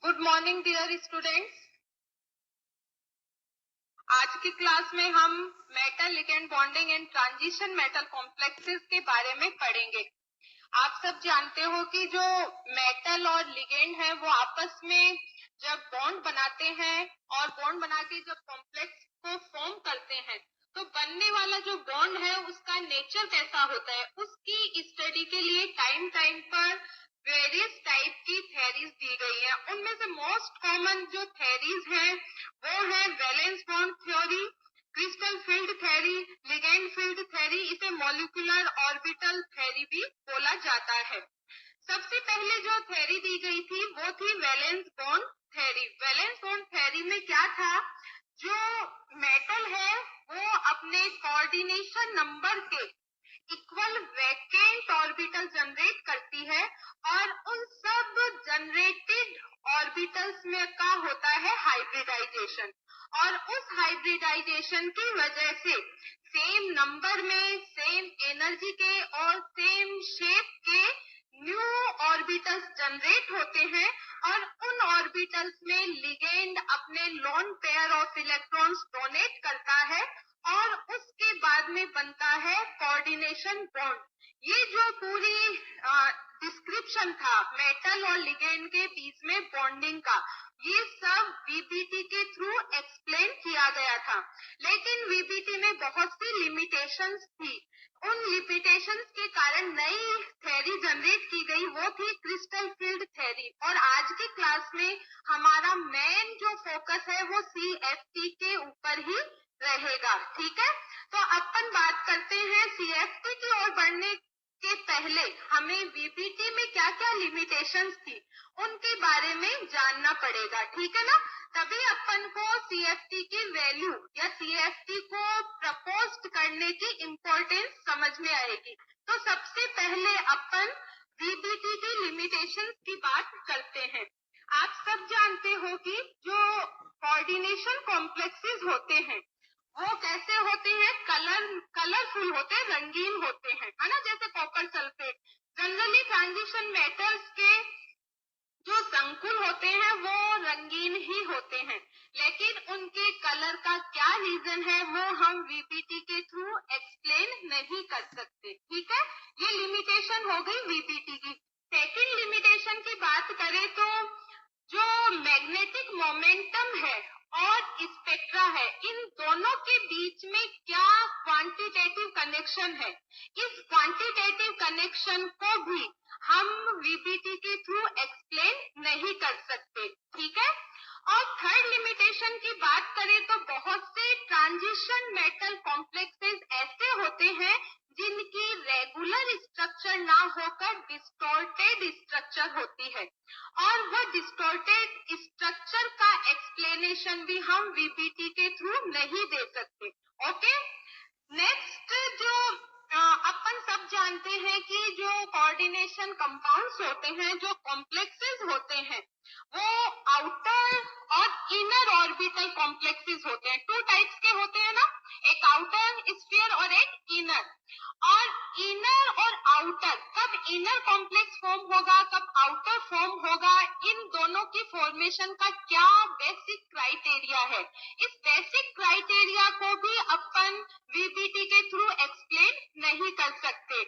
Good morning dear students. आज की class में हम metal ligand bonding and transition metal complexes के बारे में पढ़ेंगे। आप सब जानते हो कि जो मेटल और लिगेंड है वो आपस में जब बॉन्ड बनाते हैं और बॉन्ड बना के जब कॉम्प्लेक्स को फॉर्म करते हैं तो बनने वाला जो बॉन्ड है उसका नेचर कैसा होता है, उसकी स्टडी के लिए टाइम टाइम पर वेरियस टाइप की थ्योरीज दी गई है। उनमें से मोस्ट कॉमन जो थ्योरीज हैं वो है valence bond theory, crystal field theory, ligand field theory, इसे मॉलिक्यूलर ऑर्बिटल थ्योरी भी बोला जाता है। सबसे पहले जो थ्योरी दी गई थी वो थी valence bond theory. Valence bond theory में क्या था, जो मेटल है वो अपने कोऑर्डिनेशन नंबर के इक्वल वैकेंट ऑर्बिटल जनरेट करती है और उन सब जनरेटेड ऑर्बिटल्स में का होता है हाइब्रिडाइजेशन, और उस हाइब्रिडाइजेशन की वजह से सेम नंबर में सेम एनर्जी के और सेम शेप के न्यू ऑर्बिटल्स जनरेट होते हैं और उन ऑर्बिटल्स में लिगेंड अपने lone pair of electrons donate करता है और उसके बाद में बनता है कोऑर्डिनेशन बॉन्ड। ये जो पूरी डिस्क्रिप्शन था मेटल और लिगेंड के बीच में बॉन्डिंग का, ये सब वीबीटी के थ्रू एक्सप्लेन किया गया था। लेकिन वीबीटी में बहुत सी लिमिटेशंस थी। उन लिमिटेशंस के कारण नई थ्योरी जनरेट की गई, वो थी क्रिस्टल फील्ड थ्योरी। और आज की क्लास में हमारा मेन जो फोकस है वो सीएफटी के ऊपर ही रहेगा। ठीक है, तो अपन बात करते हैं सीएफटी की ओर बढ़ने के पहले हमें वीबीटी में क्या क्या लिमिटेशंस थी उनके बारे में जानना पड़ेगा। ठीक है ना, तभी अपन को सीएफटी की वैल्यू या सीएफटी को प्रपोज करने की इम्पोर्टेंस समझ में आएगी। तो सबसे पहले अपन वीबीटी की लिमिटेशंस की बात करते हैं। आप सब जानते हो कि जो कोऑर्डिनेशन कॉम्प्लेक्सेस होते हैं वो कैसे होते हैं, कलरफुल होते हैं, रंगीन होते हैं, है ना, जैसे copper sulphate. Generally transition metals के जो संकुल होते हैं वो रंगीन ही होते हैं, लेकिन उनके कलर का क्या रीजन है वो हम वीबीटी के थ्रू एक्सप्लेन नहीं कर सकते। ठीक है, ये लिमिटेशन हो गई वीबीटी की। सेकंड लिमिटेशन की बात करें तो जो मैग्नेटिक मोमेंटम है और स्पेक्ट्रा है, इन दोनों के बीच में क्या क्वांटिटेटिव कनेक्शन है, इस क्वांटिटेटिव कनेक्शन को भी हम वीबीटी के थ्रू एक्सप्लेन नहीं कर सकते। ठीक है, और थर्ड लिमिटेशन की बात करें तो बहुत से ट्रांजिशन मेटल कॉम्प्लेक्सेस ऐसे होते हैं जिनकी रेगुलर स्ट्रक्चर ना होकर डिस्टॉर्टेड स्ट्रक्चर होती है, और वो डिस्टॉर्टेड स्ट्रक्चर का एक्सप्लेनेशन भी हम वीबीटी के थ्रू नहीं दे सकते। ओके, नेक्स्ट जो अपन सब जानते हैं कि जो कोऑर्डिनेशन कंपाउंड्स होते हैं, जो कॉम्प्लेक्सेस होते हैं, वो आउटर और इनर ऑर्बिटल कॉम्प्लेक्सेस होते हैं। टू टाइप्स के होते हैं ना, एक आउटर स्फीयर और एक इनर। और इनर और आउटर, कब इनर कॉम्प्लेक्स फॉर्म होगा कब आउटर फॉर्म होगा, इन दोनों की फॉर्मेशन का क्या बेसिक क्राइटेरिया है, इस बेसिक क्राइटेरिया को भी अपन वीबीटी के थ्रू एक्सप्लेन नहीं कर सकते।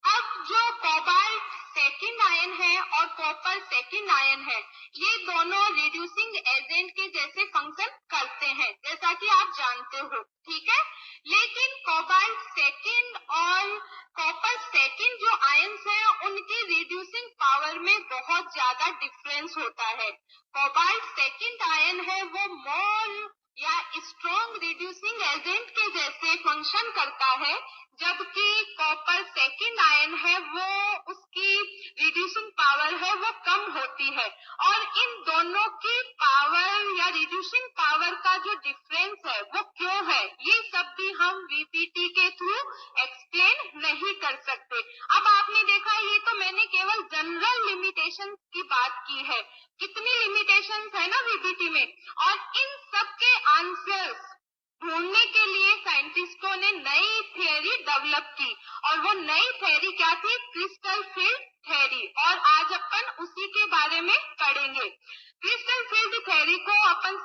अब जो कोबाल्ट सेकंड आयन है और कॉपर सेकंड आयन है, ये दोनों रिड्यूसिंग एजेंट के जैसे फंक्शन करते हैं, जैसा कि आप जानते हो। ठीक है, लेकिन कोबाल्ट सेकंड और कॉपर सेकंड जो आयन्स हैं उनकी रिड्यूसिंग पावर में बहुत ज्यादा डिफरेंस होता है। कोबाल्ट सेकंड आयन है वो मोर या स्ट्रॉन्ग रिड्यूसिंग एजेंट के जैसे फंक्शन करता है, जबकि कॉपर सेकंड आयन है वो उसकी रिड्यूसिंग पावर है वो कम होती है। और इन दोनों की पावर या रिड्यूसिंग पावर का जो डिफरेंस है वो क्यों है, ये सब भी हम वीबीटी के थ्रू एक्सप्लेन नहीं कर सकते। अब आपने देखा, ये तो मैंने केवल जनरल लिमिटेशन की बात की है, कितनी लिमिटेशंस है ना वीबीटी में, और इन सब के आंसर्स ढूंढने के लिए साइंटिस्टों ने नई थ्योरी डेवलप की, और वो नई थ्योरी क्या थी, क्रिस्टल फील्ड थ्योरी। और आज अपन उसी के बारे में पढ़ेंगे।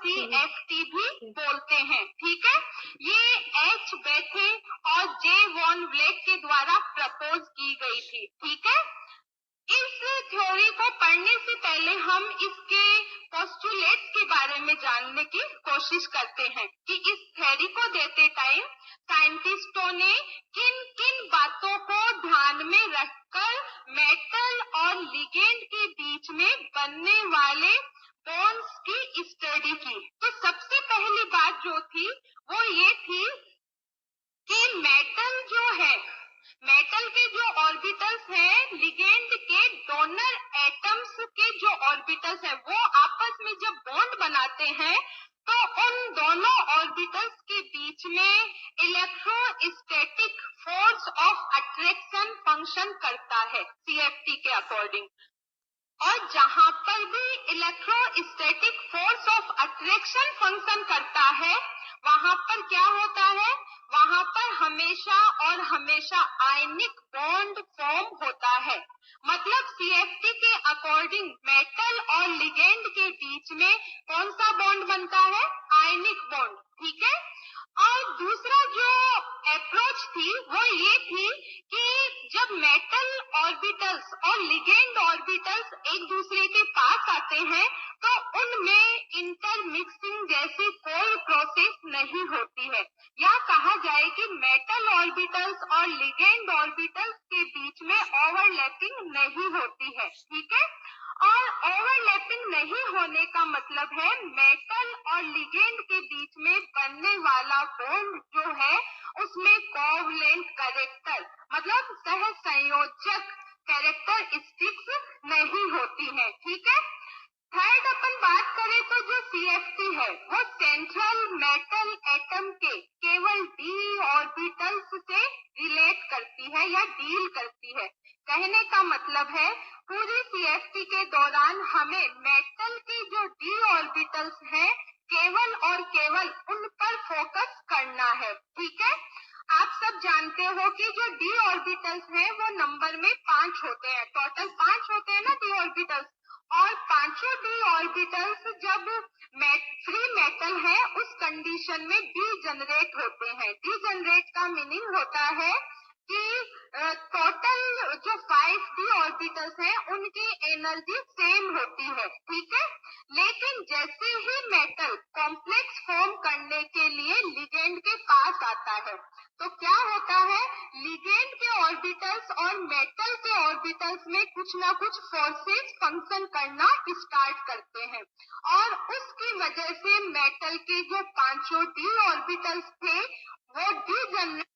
CFT भी बोलते हैं। ठीक है, ये H बेथे और J वॉन व्लेक के द्वारा प्रपोज की गई थी। ठीक है, इस थ्योरी को पढ़ने से पहले हम इसके पोस्टुलेट्स के बारे में जानने की कोशिश करते हैं कि इस थ्योरी को देते टाइम साइंटिस्टों ने किन किन बातों को ध्यान में रखकर मेटल और लिगेंड के बीच में बनने वाले बॉन्ड्स की स्टडी की। तो सबसे पहली बात जो थी वो ये थी कि मेटल जो है, मेटल के जो ऑर्बिटल्स हैं, लिगेंड के डोनर एटम्स के जो ऑर्बिटल्स हैं, वो आपस में जब बॉन्ड बनाते हैं तो उन दोनों ऑर्बिटल्स के बीच में electrostatic force of attraction function करता है CFT के अकॉर्डिंग। और जहां पर भी electrostatic force of attraction function करता है, वहां पर क्या होता है, वहां पर हमेशा और हमेशा आयनिक बॉन्ड फॉर्म होता है। मतलब CFT के अकॉर्डिंग मेटल और लिगेंड के बीच में कौन सा बॉन्ड बनता है, आयनिक बॉन्ड। ठीक है, और दूसरा जो अप्रोच थी वो ये थी कि जब मेटल ऑर्बिटल्स और लिगेंड ऑर्बिटल्स एक दूसरे के पास आते हैं तो उनमें इंटरमिक्सिंग जैसी कोई प्रोसेस नहीं होती है, या कहा जाए कि मेटल ऑर्बिटल्स और लिगेंड ऑर्बिटल्स के बीच में ओवरलैपिंग नहीं होती है। ठीक है, और ओवरलैपिंग नहीं होने का मतलब है मेटल और लिगेंड के बीच में बनने वाला बॉन्ड जो है उसमें कोवलेंट कैरेक्टर मतलब सहसंयोजक कैरेक्टरिस्टिक्स नहीं होती है। ठीक है, थर्ड अपन बात करें तो जो CFT है वो सेंट्रल मेटल एटम के केवल d ऑर्बिटल्स से रिलेट करती है या डील करती है। कहने का मतलब है पूरी CFT के दौरान हमें मेटल के जो d ऑर्बिटल्स हैं केवल और केवल उन पर फोकस करना है। ठीक है, आप सब जानते हो कि जो d ऑर्बिटल्स हैं वो नंबर में 5 होते हैं, टोटल 5 होते हैं ना d ऑर्बिटल्स, और पांचों d ऑर्बिटल्स जब फ्री मेटल है उस कंडीशन में डीजनरेट होते हैं। डीजनरेट का मीनिंग होता है कि टोटल जो 5 d ऑर्बिटल्स हैं उनकी एनर्जी सेम होती है। ठीक है, लेकिन जैसे ही मेटल कॉम्प्लेक्स फॉर्म करने के लिए लिगेंड के पास आता है तो क्या होता है, लिगेंड के ऑर्बिटल्स और मेटल के ऑर्बिटल्स में कुछ ना कुछ फोर्सेस फंक्शन करना स्टार्ट करते हैं, और उसकी वजह से मेटल के जो पांचों d ऑर्बिटल्स थे वो डीजनरेट